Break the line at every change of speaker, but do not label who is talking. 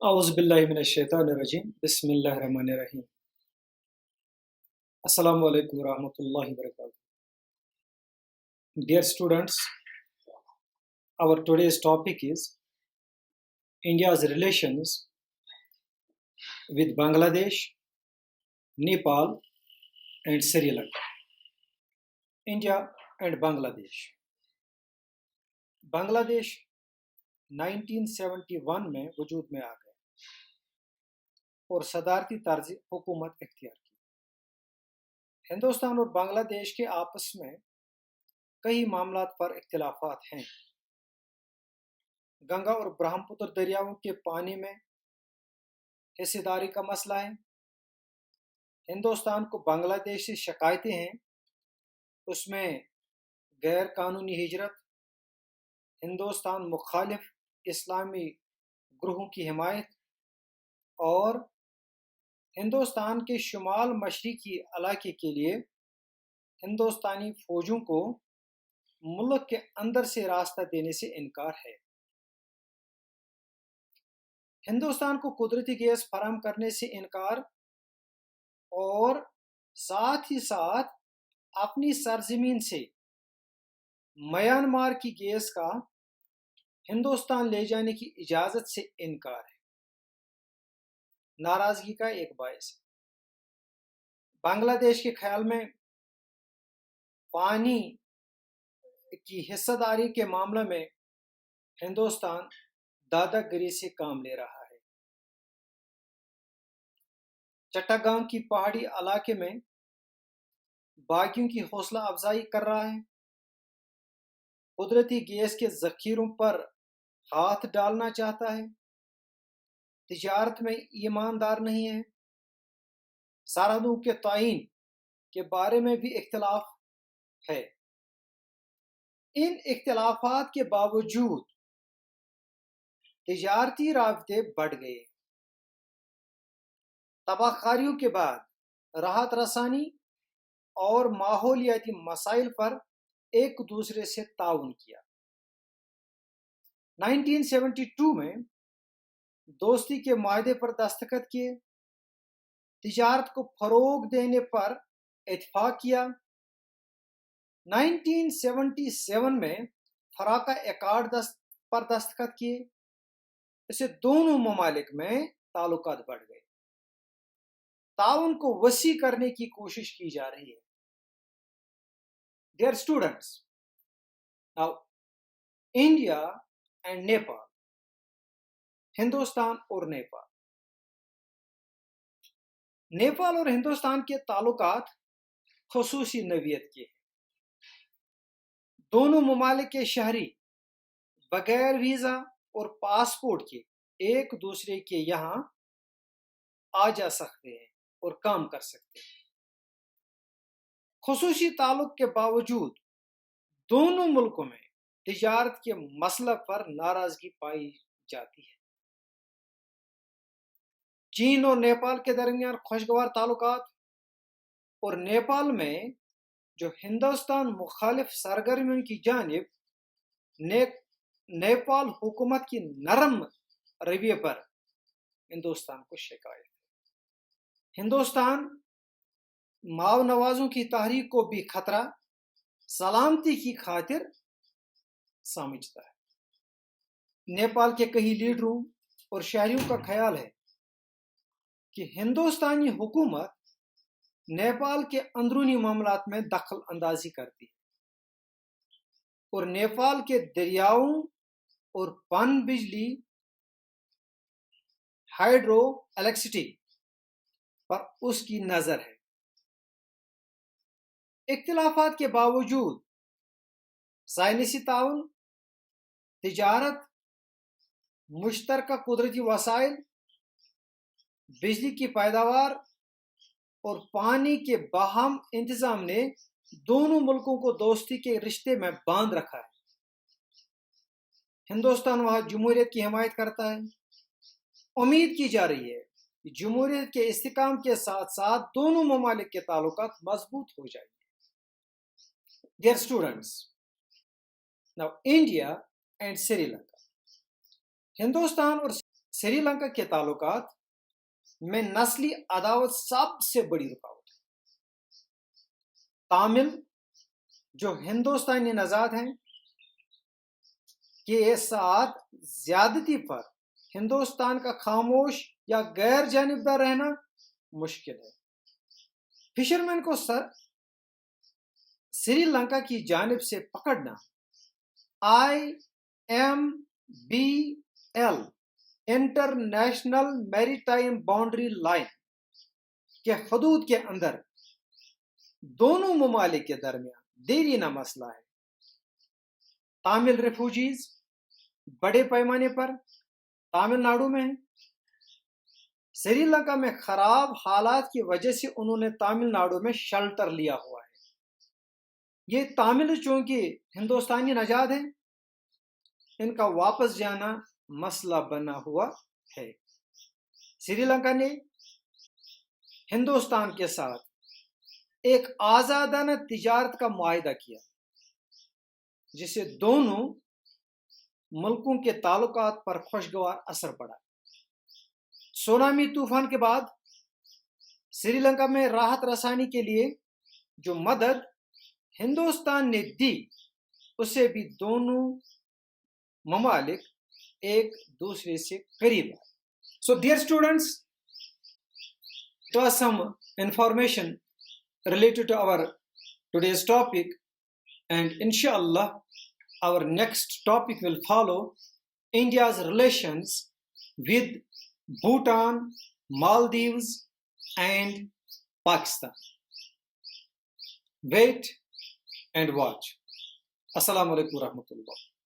اعوذ باللہ من الشیطان الرجیم بسم اللہ الرحمن الرحیم السلام علیکم ورحمۃ اللہ وبرکاتہ. Dear students, our today's topic is India's relations with Bangladesh, Nepal and Sri Lanka. India and Bangladesh. Bangladesh 1971 میں وجود میں آ گئے اور صدارتی طرز حکومت اختیار کی. ہندوستان اور بنگلہ دیش کے آپس میں کئی معاملات پر اختلافات ہیں. گنگا اور برہم پتر دریاؤں کے پانی میں حصہ داری کا مسئلہ ہے. ہندوستان کو بنگلہ دیش سے شکایتیں ہیں، اس میں غیر قانونی ہجرت، ہندوستان مخالف اسلامی گروہوں کی حمایت اور ہندوستان کے شمال مشرقی علاقے کے لیے ہندوستانی فوجوں کو ملک کے اندر سے راستہ دینے سے انکار ہے. ہندوستان کو قدرتی گیس فراہم کرنے سے انکار اور ساتھ ہی ساتھ اپنی سرزمین سے میانمار کی گیس کا ہندوستان لے جانے کی اجازت سے انکار ہے. ناراضگی کا ایک باعث ہے. بنگلہ دیش کے خیال میں پانی کی حصہ داری کے معاملے میں ہندوستان دادا گیری سے کام لے رہا ہے. چٹاگانگ کی پہاڑی علاقے میں باغیوں کی حوصلہ افزائی کر رہا ہے. قدرتی گیس کے ذخیروں پر ہاتھ ڈالنا چاہتا ہے. تجارت میں ایماندار نہیں ہے. سرحدوں کے تعین کے بارے میں بھی اختلاف ہے. ان اختلافات کے باوجود تجارتی رابطے بڑھ گئے. تباہ کاریوں کے بعد راحت رسانی اور ماحولیاتی مسائل پر ایک دوسرے سے تعاون کیا. 1972 میں دوستی کے معاہدے پر دستخط کیے. تجارت کو فروغ دینے پر اتفاق کیا. 1977 میں فراکا ایکارڈ پر دستخط کیے. اس سے دونوں ممالک میں تعلقات بڑھ گئے. تعاون کو وسیع کرنے کی کوشش کی جا رہی ہے. Dear students, now India and Nepal, Hindustan اور نیپال. نیپال اور ہندوستان کے تعلقات خصوصی نوعیت کے ہیں. دونوں ممالک کے شہری بغیر ویزا اور پاسپورٹ کے ایک دوسرے کے یہاں آ جا سکتے ہیں اور کام کر سکتے ہیں. خصوصی تعلق کے باوجود دونوں ملکوں میں تجارت کے مسئلہ پر ناراضگی پائی جاتی ہے. چین اور نیپال کے درمیان خوشگوار تعلقات اور نیپال میں جو ہندوستان مخالف سرگرمیوں کی جانب نیپال حکومت کی نرم رویے پر ہندوستان کو شکایت ہے. ہندوستان ماو نوازوں کی تحریک کو بھی خطرہ سلامتی کی خاطر سمجھتا ہے. نیپال کے کئی لیڈروں اور شہریوں کا خیال ہے کہ ہندوستانی حکومت نیپال کے اندرونی معاملات میں دخل اندازی کرتی ہے اور نیپال کے دریاؤں اور پن بجلی ہائیڈرو الیکٹرسٹی پر اس کی نظر ہے. اختلافات کے باوجود سائنسی تعاون، تجارت، مشترکہ قدرتی وسائل، بجلی کی پیداوار اور پانی کے باہم انتظام نے دونوں ملکوں کو دوستی کے رشتے میں باندھ رکھا ہے. ہندوستان وہاں جمہوریت کی حمایت کرتا ہے. امید کی جا رہی ہے کہ جمہوریت کے استحکام کے ساتھ ساتھ دونوں ممالک کے تعلقات مضبوط ہو جائیں گے. Dear students, now India and Sri Lanka. Hindustan اور سری لنکا کے تعلقات میں نسلی عداوت سب سے بڑی رکاوٹ ہے۔ تامل جو ہندوستانی نژاد ہیں کے ساتھ زیادتی پر ہندوستان کا خاموش یا غیر جانبدار رہنا مشکل ہے۔ فشرمین کو سری لنکا کی جانب سے پکڑنا IMBL انٹرنیشنل میری ٹائم باؤنڈری لائن کے حدود کے اندر دونوں ممالک کے درمیان دیرینہ مسئلہ ہے۔ تامل ریفوجیز بڑے پیمانے پر تامل ناڈو میں ہیں۔ سری لنکا میں خراب حالات کی وجہ سے انہوں نے تامل ناڈو میں شیلٹر لیا ہوا ہے۔ یہ تامل چونکہ ہندوستانی نژاد ہیں، ان کا واپس جانا مسئلہ بنا ہوا ہے۔ سری لنکا نے ہندوستان کے ساتھ ایک آزادانہ تجارت کا معاہدہ کیا جس سے دونوں ملکوں کے تعلقات پر خوشگوار اثر پڑا۔ سونامی طوفان کے بعد سری لنکا میں راحت رسانی کے لیے جو مدد ہندوستان نے دی اسے بھی دونوں ممالک ایک دوسرے سے قریب ہے۔ So dear students, it was some information related to our today's topic, and inshallah our next topic will follow India's relations with Bhutan, Maldives and Pakistan. Wait and watch. Assalamu alaikum warahmatullah.